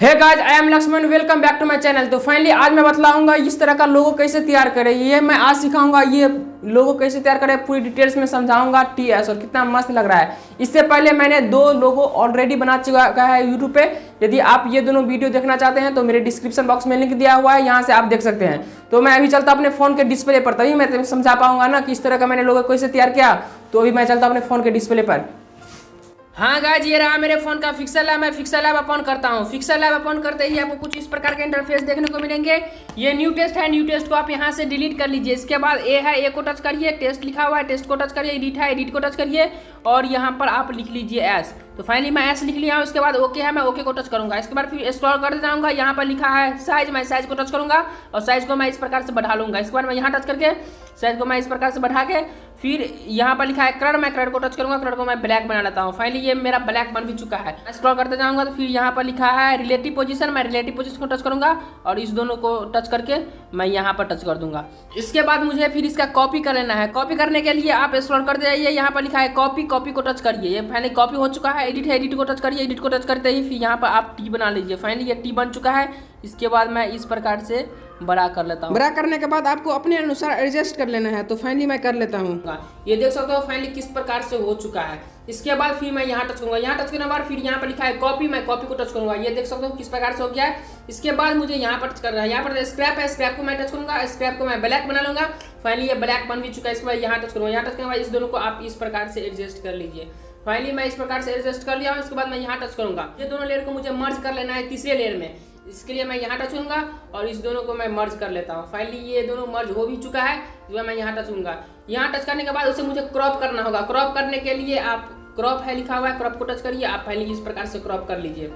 Hey guys, I am Lakshman, welcome back to my channel. तो finally आज मैं बतलाऊंगा इस तरह का लोगो कैसे तैयार करें। ये मैं आज सिखाऊंगा, ये लोगो कैसे तैयार करें पूरी डिटेल्स में समझाऊंगा। टीएस और कितना मस्त लग रहा है। इससे पहले मैंने 2 लोगो ऑलरेडी बना चुका है यूट्यूब पे। यदि आप ये दोनों वीडियो देखना चाहते हैं तो मेरे डिस्क्रिप्शन बॉक्स में लिंक दिया हुआ है, यहाँ से आप देख सकते हैं। तो मैं अभी चलता अपने फोन के डिस्प्ले पर, तभी मैं समझा पाऊंगा ना कि इस तरह का मैंने लोगो कैसे तैयार किया। तो अभी मैं चलता अपने फोन के डिस्प्ले पर। हाँ गाइस, ये रहा मेरे फोन का पिक्सल लैब। मैं पिक्सल लैब ओपन करता हूँ। पिक्सल लैब ओपन करते ही आपको कुछ इस प्रकार के इंटरफेस देखने को मिलेंगे। ये न्यू टेस्ट है, न्यू टेस्ट को आप यहाँ से डिलीट कर लीजिए। इसके बाद ए है, ए को टच करिए, टेस्ट लिखा हुआ है, टेस्ट को टच करिए, एडिट है, एडिट को टच करिए और यहाँ पर आप लिख लीजिए एस। तो फाइनली मैं एस लिख लिया हूँ। उसके बाद ओके है, मैं ओके को टच करूंगा। इसके बाद फिर स्क्रॉल कर जाऊंगा, यहाँ पर लिखा है साइज, मैं साइज को टच करूंगा और साइज को मैं इस प्रकार से बढ़ा लूंगा। इसके बाद मैं यहाँ टच करके साइज को मैं इस प्रकार से बढ़ा के फिर यहाँ पर लिखा है कलर, मैं कलर को टच करूंगा, कलर को मैं ब्लैक बना लेता हूँ। फाइनली ये मेरा ब्लैक बन भी चुका है। स्क्रॉल करते जाऊंगा तो फिर यहाँ पर लिखा है रिलेटिव पोजीशन, मैं रिलेटिव पोजीशन को टच करूंगा और इस दोनों को टच करके मैं यहाँ पर टच कर दूंगा। इसके बाद मुझे फिर इसका कॉपी कर लेना है। कॉपी करने के लिए आप स्क्रॉल करते जाइए, यहाँ पर लिखा है कॉपी, कॉपी को टच करिए। ये फाइनली कॉपी हो चुका है। एडिट है, एडिट को टच करिए, एडिट को टच करते ही फिर यहाँ पर आप टी बना लीजिए। फाइनली ये टी बन चुका है। इसके बाद मैं इस प्रकार से बड़ा कर लेता हूँ। बड़ा करने के बाद आपको अपने अनुसार एडजस्ट कर लेना है। तो फाइनली मैं कर लेता हूँ। ये देख सकते हो फाइनली किस प्रकार से हो चुका है। इसके बाद फिर मैं यहाँ टच करूंगा। यहाँ टच करने के बाद फिर यहाँ पर लिखा है कॉपी, मैं कॉपी को टच करूंगा। ये देख सकते हो किस प्रकार से हो गया है। इसके बाद मुझे यहाँ पर टच करना है। यहाँ पर स्क्रैप है, स्क्रैप को मैं टच करूंगा, स्क्रैप को मैं ब्लैक बना लूंगा। फाइनली ये ब्लैक बन भी चुका है। इसके बाद यहाँ टच करूंगा। यहाँ टच करने के बाद इस दोनों को आप इस प्रकार से एडजस्ट कर लीजिए। फाइनली मैं इस प्रकार से एडजस्ट कर लिया हूँ। इसके बाद मैं यहाँ टच करूंगा। ये दोनों लेयर को मुझे मर्ज कर लेना है तीसरे लेयर में। इसके लिए मैं यहाँ टच करूंगा और इस दोनों को मैं मर्ज कर लेता हूँ। फाइनली ये दोनों मर्ज हो भी चुका है। इसमें मैं यहाँ टच करूंगा। यहाँ टच करने के बाद उसे मुझे क्रॉप करना होगा। क्रॉप करने के लिए आप क्रॉप है लिखा हुआ है, क्रॉप को टच करिए। आप पहले इस प्रकार से क्रॉप कर लीजिए।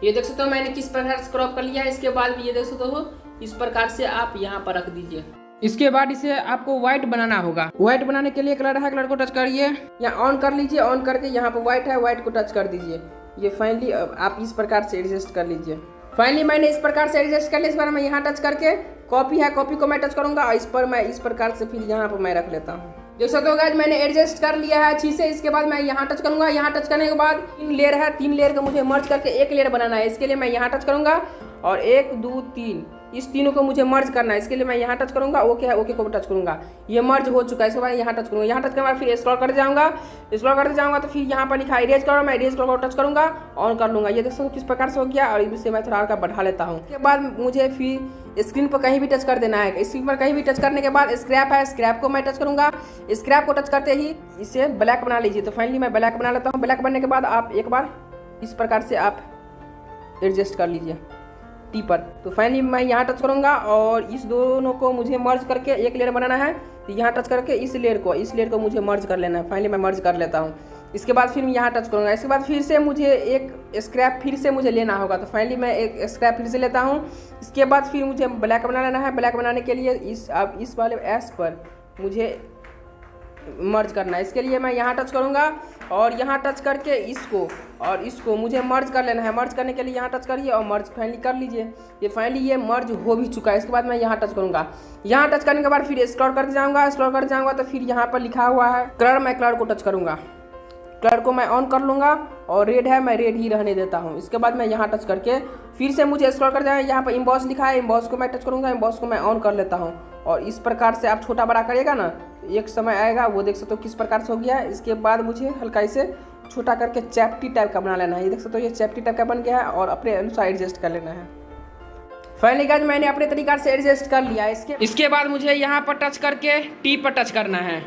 ये देख सकते हो मैंने किस प्रकार से क्रॉप कर लिया है। इसके बाद भी ये देख सकते हो इस प्रकार से आप यहाँ पर रख दीजिए। इसके बाद इसे आपको व्हाइट बनाना होगा। व्हाइट बनाने के लिए कलर है, कलर को टच करिए, या ऑन कर लीजिए। ऑन करके यहाँ पर व्हाइट है, व्हाइट को टच कर दीजिए। ये फाइनली आप इस प्रकार से एडजस्ट कर लीजिए। फाइनली मैंने इस प्रकार से एडजस्ट कर लिया। इस बार मैं यहाँ टच करके कॉपी है, कॉपी को मैं टच करूंगा और इस पर मैं इस प्रकार से फिर यहाँ पर मैं रख लेता हूँ। देख सकते हो गाइस मैंने एडजस्ट कर लिया है अच्छी से। इसके बाद मैं यहाँ टच करूंगा। यहाँ टच करने के बाद 3 लेयर है, 3 लेयर को मुझे मर्ज करके एक लेयर बनाना है। इसके लिए मैं यहाँ टच करूंगा और 1 2 3 इस तीनों को मुझे मर्ज करना है। इसके लिए मैं यहाँ टच करूंगा, ओके है, ओके को टच करूंगा। ये मर्ज हो चुका है। इसके बाद यहाँ टच करूंगा। यहाँ टच करने के बाद फिर स्क्रॉल करते जाऊंगा। स्क्रॉल करते जाऊंगा तो फिर यहाँ पर लिखा इरेज करो, मैं इरेज करो टच करूंगा, ऑन कर लूंगा। ये देख सकते हो किस प्रकार से हो गया। और इसे मैं थोड़ा बढ़ा लेता हूँ। उसके बाद मुझे फिर स्क्रीन पर कहीं भी टच कर देना है। स्क्रीन पर कहीं भी टच करने के बाद स्क्रैप है, स्क्रैप को मैं टच करूंगा। स्क्रैप को टच करते ही इसे ब्लैक बना लीजिए। तो फाइनली मैं ब्लैक बना लेता हूँ। ब्लैक बनने के बाद आप एक बार इस प्रकार से आप एडजस्ट कर लीजिए टी पर। तो फाइनली मैं यहाँ टच करूंगा और इस दोनों को मुझे मर्ज करके एक लेयर बनाना है। तो यहाँ टच करके इस लेयर को मुझे मर्ज कर लेना है। फाइनली मैं मर्ज कर लेता हूँ। इसके बाद फिर मैं यहाँ टच करूंगा। इसके बाद फिर से मुझे एक स्क्रैप फिर से मुझे लेना होगा। तो फाइनली मैं एक स्क्रैप फिर से लेता हूँ। इसके बाद फिर मुझे ब्लैक बना लेना है। ब्लैक बनाने के लिए इस वाले एस पर मुझे मर्ज करना है। इसके लिए मैं यहाँ टच करूँगा और यहाँ टच करके इसको मुझे मर्ज कर लेना है। मर्ज करने के लिए यहाँ टच करिए और मर्ज फाइनली कर लीजिए। ये फाइनली ये मर्ज हो भी चुका है। इसके बाद मैं यहाँ टच करूँगा। यहाँ टच करने के बाद फिर स्क्रॉल करते जाऊँगा। स्क्रॉल करते जाऊँगा तो फिर यहाँ पर लिखा हुआ है कलर, मैं कलर को टच करूँगा। कलर को मैं ऑन कर लूँगा और रेड है, मैं रेड ही रहने देता हूँ। इसके बाद मैं यहाँ टच करके फिर से मुझे स्क्रॉल कर जाए। यहाँ पर इम्बॉस लिखा है, इम्बॉस को मैं टच करूँगा। इम्बॉस को मैं ऑन कर लेता हूँ और इस प्रकार से आप छोटा बड़ा करिएगा ना, एक समय आएगा वो देख सकते हो किस प्रकार से हो गया है। इसके बाद मुझे हल्का इसे छोटा करके चैप्टी टाइप का बना लेना है। ये देख सकते हो ये चैप्टी टाइप का बन गया है और अपने अनुसार एडजस्ट कर लेना है। फाइनली गाइस मैंने अपने तरीका से एडजस्ट कर लिया। इसके बाद मुझे यहाँ पर टच करके टी पर टच करना है।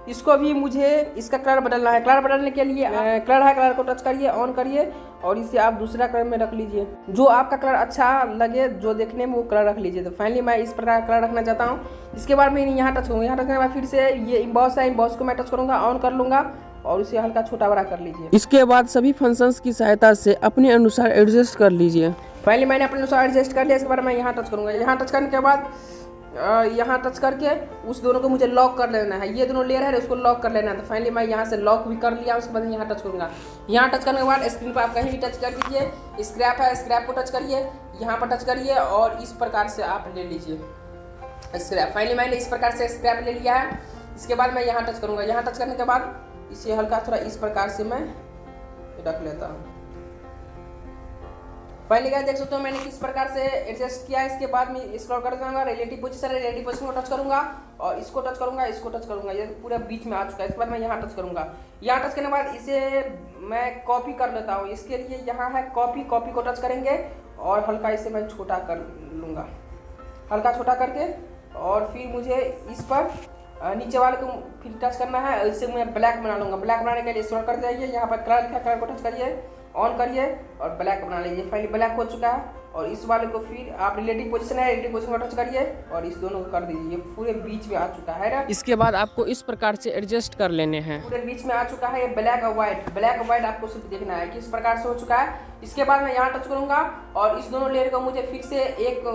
इसको भी मुझे इसका कलर बदलना है। कलर बदलने के लिए कलर है, कलर को टच करिए, ऑन करिए और इसे आप दूसरा कलर में रख लीजिए। जो आपका कलर अच्छा लगे, जो देखने में वो कलर रख लीजिए। तो फाइनली मैं इस प्रकार कलर रखना चाहता हूँ। इसके बाद मैं यहाँ टच करूँगा। यहाँ टच करने के बाद फिर से ये इम्बॉस है, इम्बॉस को मैं टच करूँगा, ऑन कर लूँगा और उसे हल्का छोटा बड़ा कर लीजिए। इसके बाद सभी फंक्शंस की सहायता से अपने अनुसार एडजस्ट कर लीजिए। फाइनली मैंने अपने अनुसार एडजस्ट कर लिया। इसके बाद मैं यहाँ टच करूँगा। यहाँ टच करने के बाद यहाँ टच करके उस दोनों को मुझे लॉक कर लेना है। ये दोनों लेयर है, उसको लॉक कर लेना है। तो फाइनली मैं यहाँ से लॉक भी कर लिया। उसके बाद यहाँ टच करूँगा। यहाँ टच करने के बाद स्क्रीन पर आप कहीं भी टच कर दीजिए। स्क्रैप है, स्क्रैप को टच करिए, यहाँ पर टच करिए और इस प्रकार से आप ले लीजिए स्क्रैप। फाइनली मैंने इस प्रकार से स्क्रैप ले लिया है। इसके बाद मैं यहाँ टच करूँगा। यहाँ टच करने के बाद इसे हल्का थोड़ा इस प्रकार से मैं रख लेता हूँ। पहले गाइस देख सकते हो मैंने किस प्रकार से एडजस्ट किया है। इसके बाद मैं स्क्रॉल कर जाऊंगा, रिलेटिव पोजीशन को टच करूंगा और इसको टच करूंगा, इसको टच करूंगा, ये पूरा बीच में आ चुका है। इसके बाद मैं यहाँ टच करूंगा, यहाँ टच करने के बाद इसे मैं कॉपी कर लेता हूँ। इसके लिए यहाँ है कॉपी को टच करेंगे और हल्का इसे मैं छोटा कर लूँगा, हल्का छोटा करके, और फिर मुझे इस पर नीचे वाले को फिर टच करना है। इससे मैं ब्लैक बना लूँगा। ब्लैक बनाने के लिए स्क्रॉल कर जाइए, यहाँ पर कलर लिखा है, कलर को टच करिए, ऑन करिए और ब्लैक बना लीजिए। फाइनली ब्लैक हो चुका है। और इस वाले को फिर आप रिलेटिव पोजीशन को टच करिए और इस दोनों को कर दीजिए, पूरे बीच में आ चुका है ना। इसके बाद आपको इस प्रकार से एडजस्ट कर लेने हैं। पूरे बीच में आ चुका है ये ब्लैक और व्हाइट आपको सिर्फ देखना है किस प्रकार से हो चुका है। इसके बाद मैं यहाँ टच करूंगा और इस दोनों लेयर को मुझे फिर से एक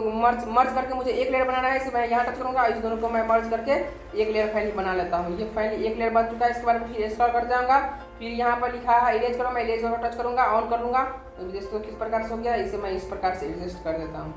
मर्ज करके मुझे एक लेयर बनाना है। इसे मैं यहाँ टच करूंगा, इस दोनों को मैं मर्ज करके एक लेयर फाइनली बना लेता हूँ। ये फाइनली एक लेयर बन चुका है। इसके बाद फिर स्क्रॉल कर जाऊंगा, फिर यहाँ पर लिखा है इरेज करो, मैं इरेज को टच करूंगा, ऑन कर लूंगा। तो दोस्तों किस प्रकार से हो गया, इसे मैं इस प्रकार से एडजस्ट कर देता हूँ।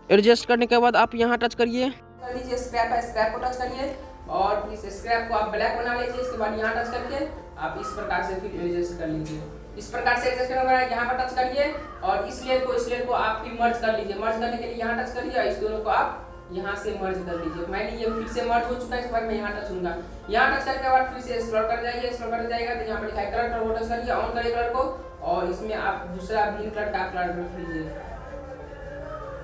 एडजस्ट करने के बाद आप यहाँ टच करिए, कर लीजिए स्क्रैप है, स्क्रैप को टच करिए और इस स्क्रैप को आप ब्लैक बना लीजिए। इसके बाद यहाँ टच करके आप इस प्रकार से फिर एडजस्ट कर लीजिए। इस प्रकार से एडजस्ट करने के बाद यहाँ पर टच करिए और इस लेयर को आप फिर मर्ज कर लीजिए। मर्ज करने के लिए यहाँ टच करिए और इस दोनों को आप यहाँ से मर्ज कर लीजिए। मैंने ये फिर से मर्ज हो चुका है। इसके बाद मैं यहाँ टच करूंगा, यहाँ टच करने के बाद फिर से स्क्रॉल कर जाइए, स्क्रॉल कर जाएगा तो यहाँ पर लिखा है कलर, वो टच करिए, ऑन करिए कलर को और इसमें आप दूसरा ग्रीन कलर का कलर रख लीजिए।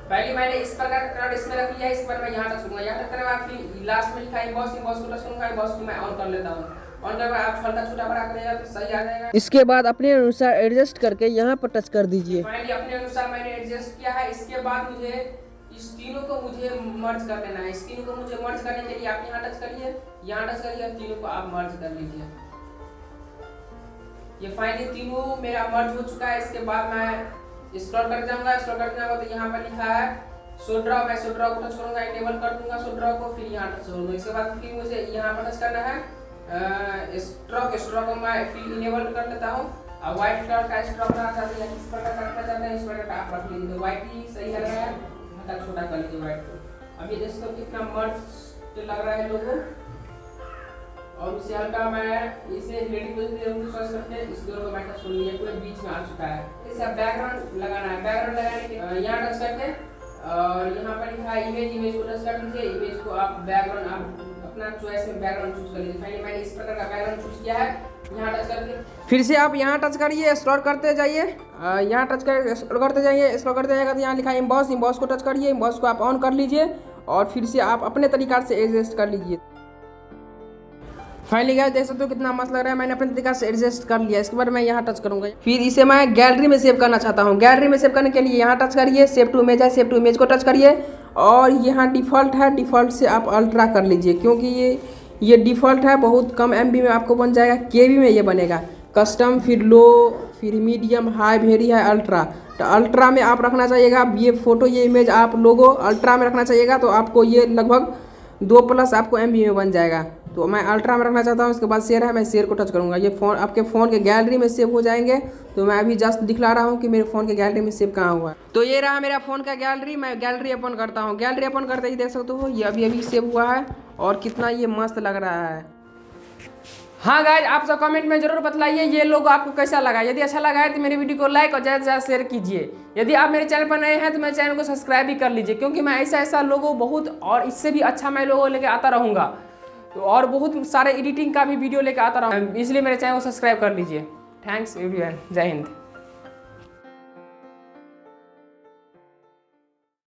पहले मैंने इस प्रकार का कलर इसमें रख लिया है। इस पर मैं यहाँ टच करूंगा, यहाँ टच करने के बाद फिर लास्ट में लिखा है इम्बॉस को टच करूंगा, इम्बॉस को मैं ऑन कर लेता हूँ। ऑन करके आप हल्का छोटा बड़ा करिएगा तो सही आ जाएगा। इसके बाद अपने अनुसार एडजस्ट करके यहाँ पर टच कर दीजिए। फाइनली अपने अनुसार मैंने एडजस्ट किया है। इसके बाद मुझे इस तीनों को मुझे मर्ज कर लेना है। इस तीनों को मुझे मर्ज करने के लिए आप यहाँ टच करिए, यहाँ टच करिए, तीनों को आप मर्ज कर लीजिए। ये फाइनली तीनों मेरा मर्ज हो चुका है। इसके बाद मैं स्क्रॉल कर जाऊंगा, स्क्रॉल कर जाऊंगा तो यहाँ पर लिखा है शो ड्रॉ, मैं शो ड्रॉ को टच करूंगा, इनेबल कर दूंगा शो ड्रॉ को, फिर यहाँ टच करूंगा। इसके बाद फिर मुझे यहाँ पर टच करना है स्ट्रोक को मैं फिर इनेबल कर लेता हूँ। अब व्हाइट कलर का स्ट्रोक रखना चाहते हैं, इस प्रकार का रखना चाहते हैं, इस प्रकार का आप रख लीजिए। व्हाइट ही सही लग रहा है, हल्का छोटा कर लीजिए व्हाइट को। अभी दोस्तों कितना मर्ज लग रहा है लोगों, और उसे हल्का मैं इसे रिलेटिव पोजीशन सर्च करके इस दोनों को मैं टच कर लिया, पूरे बीच में आ चुका है। इसे बैकग्राउंड लगाना है, बैकग्राउंड लगाने के यहाँ टच करके और यहाँ पर लिखा है इमेज को टच कर लीजिए। इमेज को आप बैकग्राउंड आप अपना चॉइस में बैकग्राउंड चूज कर लीजिए। फाइनली मैंने इस प्रकार का बैकग्राउंड चूज किया है। यहाँ टच करके फिर से आप यहाँ टच करिए, स्क्रॉल करते जाइए, यहाँ टच कर स्क्रॉल करते जाइए, स्क्रॉल करते जाएगा तो यहाँ लिखा है इम्बॉस को टच करिए, इम्बॉस को आप ऑन कर लीजिए और फिर से आप अपने तरीका से एडजस्ट कर लीजिए। फाइनली गाइस देख सकते हो कितना मस्त लग रहा है, मैंने अपने तरीका से एडजस्ट कर लिया। इसके बाद मैं यहाँ टच करूंगा, फिर इसे मैं गैलरी में सेव करना चाहता हूँ। गैलरी में सेव करने के लिए यहाँ टच करिए, सेव टू इमेज है, सेव टू इमेज को टच करिए और यहाँ डिफ़ॉल्ट है, डिफ़ॉल्ट से आप अल्ट्रा कर लीजिए क्योंकि ये डिफ़ॉल्ट है। बहुत कम MB में आपको बन जाएगा, KB में ये बनेगा। कस्टम, फिर लो, फिर मीडियम, हाई, वेरी है, अल्ट्रा। तो अल्ट्रा में आप रखना चाहिएगा ये फ़ोटो, ये इमेज आप लोगो अल्ट्रा में रखना चाहिएगा तो आपको ये लगभग 2+ आपको MB में बन जाएगा। तो मैं अल्ट्रा में रखना चाहता हूँ। इसके बाद शेयर है, मैं शेयर को टच करूँगा, ये फ़ोन आपके फ़ोन के गैलरी में सेव हो जाएंगे। तो मैं अभी जस्ट दिखला रहा हूँ कि मेरे फ़ोन के गैलरी में सेव कहाँ हुआ है। तो ये रहा मेरा फ़ोन का गैलरी। मैं गैलरी ओपन करता हूँ, गैलरी ओपन करते ही देख सकते हो ये अभी सेव हुआ है और कितना ये मस्त लग रहा है। हाँ गाइज, आप सब कमेंट में जरूर बतलाइए ये लोगो आपको कैसा लगा। यदि अच्छा लगा है तो मेरी वीडियो को लाइक और ज़्यादा से ज़्यादा शेयर कीजिए। यदि आप मेरे चैनल पर नए हैं तो मेरे चैनल को सब्सक्राइब भी कर लीजिए क्योंकि मैं ऐसा लोगो बहुत और इससे भी अच्छा मैं लोगो लेके आता रहूँगा। तो और बहुत सारे एडिटिंग का भी वीडियो लेके आता रहूँगा, इसलिए मेरे चैनल को सब्सक्राइब कर लीजिए। थैंक्स एवरीवन, जय हिंद।